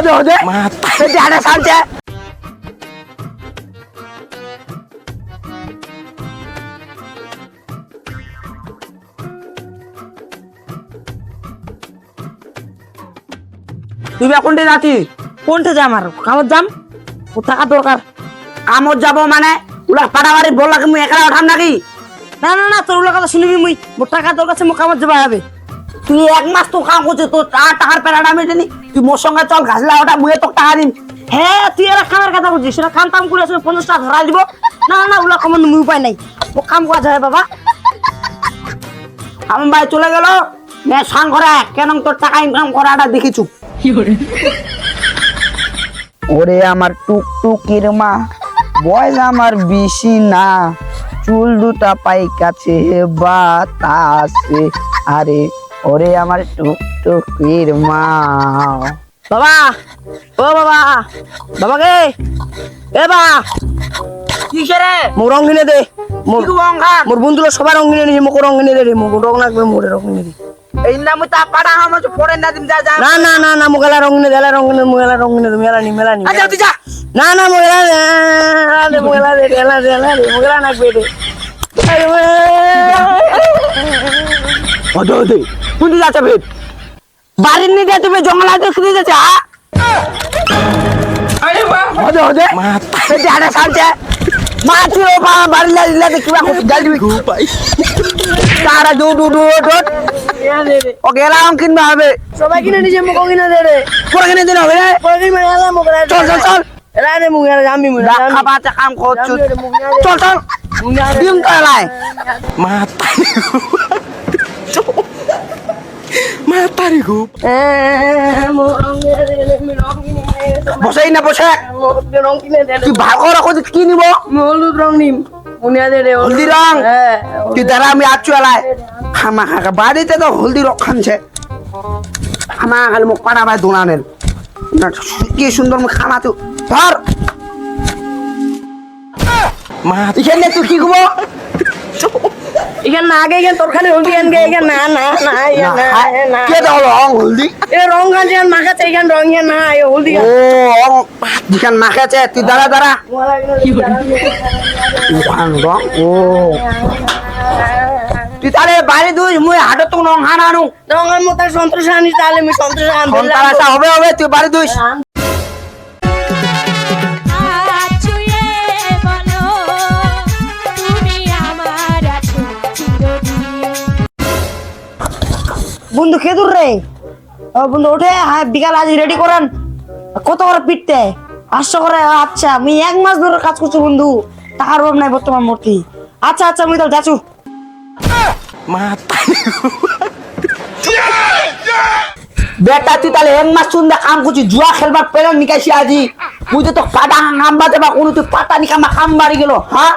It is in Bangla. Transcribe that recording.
হদে হদে সেটি আড়ে সালছে তুমি কোনটা যাচ্ছি কোনটা যা আমার কামত যাম ও টাকা দরকার কামত যাব মানে উলা পাড়াবাড়ি বললা কি মুই একলা উঠাম নাকি না না না তোর কথা শুনিবি মুই মোর টাকা দরকার আছে মোর কামত যাবা হবে তুই এক মাস তো কাম করছিস তোর টাকার পেড়াটা আমি জানি তুই মোর সঙ্গে চল ঘাসলা ওটা মুয়ে তোকে টাকা দিন হ্যাঁ তুই এরা কামের কথা বলছিস সেটা কাম টাম করে আসলে 50 টাকা ধরা দিব না না ওলা কমন মুই উপায় নাই ও কাম করা যায় বাবা আমার ভাই চলে গেল নে সাং করে কেন তোর টাকা ইনকাম করাটা দেখিছু ওরে আমার টুকটুকির মা বয়স আমার বেশি না চুল দুটা পাই কাছে বাতাসে আরে ওরে আমার টুকটুকির মা বাবা ও বাবা বাবা কে এ বাবা কিসে রে মোর রং কিনে দে মোর কি রং খা মোর বন্ধুরা সবার রং কিনে নিয়ে মোকে রং কিনে দে রে মোকে রং লাগবে মোরে রং কিনে দে এই নাম তা পাড়া আমার পড়ে না দিন যা যা না না না না মোগলা রং কিনে দেলা রং কিনে মোগলা রং কিনে মেলা নি আচ্ছা তুই যা না না মোগলা দে মোগলা দে দেলা দেলা মোগলা লাগবে রে হদে হদে কোন যাচ্ছে ভেদ বাড়ির নিয়ে তুমি জঙ্গল আছে শুনে যাচ্ছে হদে হদে সেটি আড়ে সালছে মা তুই বাড়ি লাগে কিবা গাল দিবি তারা দু দু দু ডট ও গেলাম কিনবে হবে সবাই কিনে নিজে মুখ কিনে দে রে পরে কিনে দিন হবে রে পরে কিনে মেলা মোগলা চল চল চল এরা রে মুখ আমি মুখ খাবার কাম করছো চল চল ডিম তো এলাই মাতারি খুব বসেই না বসে রং কিনে দে তুই ভাগর রাখো কি নিব হলুদ রং নিম মুনিয়া দে রে হলদি রং হ্যাঁ তুই দাঁড়া আমি আছো এলাই খামা খাকা বাড়িতে তো হলদি রক্ষানছে খামা খালি মুখ পাড়া ভাই দোনানের কি সুন্দর মুখ খামা তুই ধর এখানে তুই কি করবো এখানে না আগে এখানে তোর খালি হলদি আনগে এখানে না না না এখানে না কে দাও রং হলদি এ রং গান যেখানে মাখাচ্ছে এখানে রং এখানে না এ হলদি ও যেখান মাখাছে তুই দাঁড়া দাঁড়া ওখান রং ও তুই তাহলে বাড়ি দুই মুই হাটত তো রং হান আনু রঙের মতো সন্তোষ আনিস তাহলে আমি সন্তোষ আনবো সন্তান হবে হবে তুই বাড়ি দুই বন্ধু কে দূর রে ও বন্ধু ওঠে হ্যাঁ বিকাল আজ রেডি করেন কত করে পিটতে 500 করে আচ্ছা আমি এক মাস ধরে কাজ করছি বন্ধু টাকার অভাব নাই বর্তমান মূর্তি আচ্ছা আচ্ছা আমি তাহলে যাচ্ছু বেটা তুই তাহলে এক মাস সুন্দর কাম করছি জুয়া খেলবার পেলে নিকাইছি আজি বুঝতে তো পাটা কাম বাজে বা কোনো তুই পাতা নিকামা কাম বাড়ি গেল হ্যাঁ